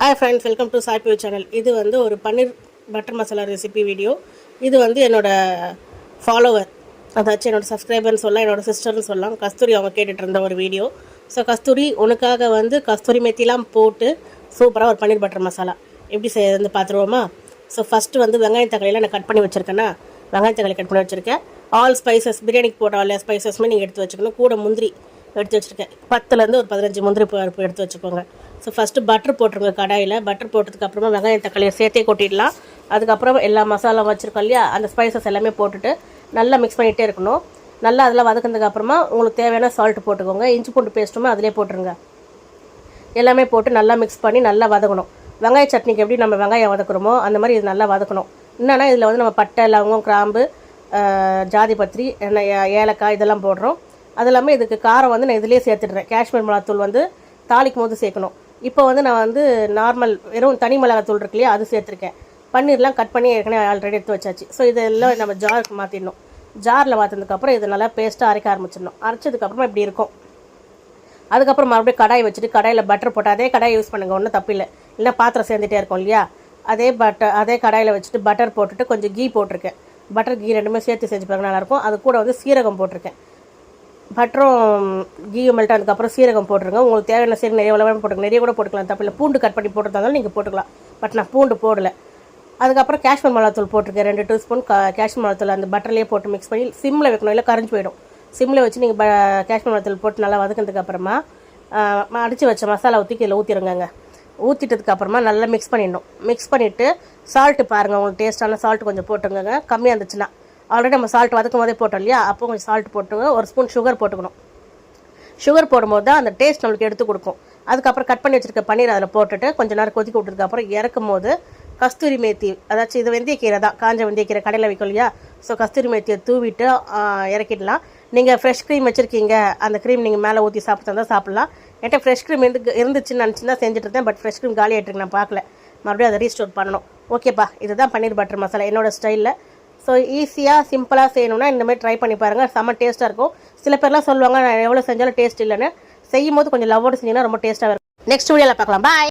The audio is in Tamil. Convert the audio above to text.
Hi friends, welcome to Saipu channel. This is a paneer butter masala recipe video. This is என்னோட follower. அதாச்சு என்னோட சப்ஸ்கிரைபர்னு சொல்லலாம், என்னோட சிஸ்டர்னு சொல்லலாம். கஸ்தூரி அவங்க கேட்டுட்டு இருந்த ஒரு வீடியோ. ஸோ கஸ்தூரி உனக்காக கஸ்தூரி மெத்திலாம் போட்டு சூப்பராக ஒரு பன்னீர் பட்டர் மசாலா எப்படி செய்யறதுன்னு பார்த்துருவோமா? ஸோ ஃபஸ்ட்டு வெங்காயம் தக்காளியெலாம் நான் கட் பண்ணி வச்சுருக்கேன்னா வெங்காயம் தக்காளி கட் பண்ணி வச்சுருக்கேன். ஆல் ஸ்பைசஸ் பிரியாணிக்கு போட்ட ஆல் ஸ்பைசஸ்மே நீங்கள் எடுத்து வச்சுக்கணும். கூட முந்திரி எடுத்து வச்சுருக்கேன். 10லேருந்து ஒரு 15 முந்திரி பருப்பு எடுத்து வச்சுக்கோங்க. ஸோ ஃபஸ்ட்டு பட்டர் போட்டுருங்க. கடாயில் பட்டர் போட்டதுக்கப்புறமா வெங்காயம் தக்காளியை சேர்த்தே கொட்டிடலாம். அதுக்கப்புறம் எல்லா மசாலா வச்சுருக்கோம் இல்லையா, அந்த ஸ்பைசஸ் எல்லாமே போட்டுட்டு நல்லா மிக்ஸ் பண்ணிகிட்டே இருக்கணும். நல்லா அதெல்லாம் வதக்கினதுக்கப்புறமா உங்களுக்கு தேவையான சால்ட்டு போட்டுக்கோங்க. இஞ்சி பூண்டு பேஸ்ட்டுமே அதிலே போட்டுருங்க. எல்லாமே போட்டு நல்லா மிக்ஸ் பண்ணி நல்லா வதக்கணும். வெங்காய சட்னிக்கு எப்படி நம்ம வெங்காயம் வதக்குறோமோ அந்த மாதிரி இது நல்லா வதக்கணும். என்னென்னா இதில் நம்ம பட்டை, லவங்கம், கிராம்பு, ஜாதி பத்திரி, ஏலக்காய் இதெல்லாம் போடுறோம். அது எல்லாமே இதுக்கு காரம் நான் இதிலே சேர்த்துடுறேன். காஷ்மீர் மிளகாத்தூள் தாளிக்கும் போது சேர்க்கணும். இப்போ நான் நார்மல் வெறும் தனி மிளகாத்தூள் இருக்கு இல்லையா, அது சேர்த்துருக்கேன். பன்னீர்லாம் கட் பண்ணி ஏற்கனவே ஆல்ரெடி எடுத்து வச்சாச்சு. ஸோ இதெல்லாம் நம்ம ஜாருக்கு மாற்றிடணும். ஜாரில் மாற்றினதுக்கப்புறம் இது நல்லா பேஸ்ட்டாக அரைக்க ஆரம்பிச்சிடணும். அரைச்சதுக்கப்புறமா இப்படி இருக்கும். அதுக்கப்புறம் மறுபடியும் கடாய் வச்சுட்டு கடாயில் பட்டர் போட்டு அதே கடாயை யூஸ் பண்ணுங்கள், ஒன்றும் தப்பில்லை. இல்லை பாத்திரம் சேர்ந்துகிட்டே இருக்கும் இல்லையா, அதே கடாயில் வச்சுட்டு பட்டர் போட்டுட்டு கொஞ்சம் கீ போட்டிருக்கேன். பட்டர் கீ ரெண்டுமே சேர்த்து செஞ்சு பாருங்க நல்லாயிருக்கும். அது கூட சீரகம் போட்டிருக்கேன். பட்டரும் கீயும் மெல்ட் ஆனதுக்கப்புறம் சீரகம் போட்டுருங்க. உங்களுக்கு தேவையான சீரகம் நிறைய போட்டுக்கலாம், நிறைய கூட போட்டுக்கலாம், தப்பில்லை. பூண்டு கட் பண்ணி போட்டுருந்தாலும் நீங்கள் போட்டுக்கலாம். பட் நான் பூண்டு போடலை. அதுக்கப்புறம் காஷ்மீர் மிளகாத்தூள் போட்டிருக்கேன். 2 டீஸ்பூன் காஷ்மீர் மிளகாத்தூள் அந்த பட்டர்லேயே போட்டு மிக்ஸ் பண்ணி சிம்மில் வைக்கணும், இல்லை கரைஞ்சி போயிடும். சிம்மில் வச்சு நீங்கள் காஷ்மீர் மிளகாத்தூள் போட்டு நல்லா வதக்கினதுக்கப்புறமா அடித்து வச்ச மசாலா ஊற்றி இதில் ஊற்றிடுங்க. ஊற்றிட்டதுக்கப்புறமா நல்லா மிக்ஸ் பண்ணிடணும். மிக்ஸ் பண்ணிவிட்டு சால்ட்டு பாருங்கள், உங்களுக்கு டேஸ்ட்டான சால்ட்டு கொஞ்சம் போட்டுங்க. கம்மியாக இருந்துச்சுன்னா ஆல்ரெடி நம்ம சால்ட் வதக்கும் போதே போட்டோம் இல்லையா, அப்போ கொஞ்சம் சால்ட் போட்டுங்க. 1 ஸ்பூன் சுகர் போட்டுக்கணும். சுகர் போடும்போது தான் அந்த டேஸ்ட் நம்மளுக்கு எடுத்து கொடுக்கும். அதுக்கப்புறம் கட் பண்ணி வச்சுருக்க பன்னீர் அதில் போட்டுட்டு கொஞ்சம் நேரம் கொதிக்க விட்டதுக்கப்புறம் இறக்கும் போது கஸ்தூரி மேத்தி, அதாச்சும் இது வெந்தயக்கீரை தான், காஞ்ச வெந்தயக்கீரை கடையில் வைக்கும் இல்லையா, ஸோ கஸ்தூரி மேத்தியை தூவிட்டு இறக்கிடலாம். நீங்கள் ஃப்ரெஷ் க்ரீம் வச்சுருக்கீங்க, அந்த க்ரீம் நீங்கள் மேலே ஊற்றி சாப்பிட்டா சாப்பிட்லாம். என்கிட்ட ஃப்ரெஷ் க்ரீம் இருந்துச்சுன்னு நினச்சின்னா செஞ்சுட்டு இருந்தேன். பட் ஃப்ரெஷ் க்ரீம் காலி ஆகிட்டு நான் பார்க்கல. மறுபடியும் அதை ரீஸ்டோர் பண்ணணும். ஓகேப்பா, இதுதான் பன்னீர் பட்டர் மசாலா என்னோடய ஸ்டைலில். ஸோ ஈஸியாக சிம்பிளாக செய்யணும்னா இந்தமாதிரி ட்ரை பண்ணி பாருங்கள். செம்ம டேஸ்ட்டாக இருக்கும். சில பேர்லாம் சொல்லுவாங்க நான் எவ்வளோ செஞ்சாலும் டேஸ்ட் இல்லைன்னு. செய்யும் போது கொஞ்சம் லவ்வோடு செஞ்சிங்கன்னா ரொம்ப டேஸ்ட்டாக இருக்கும். நெக்ஸ்ட் வீடியோவில் பார்க்கலாம். பாய்.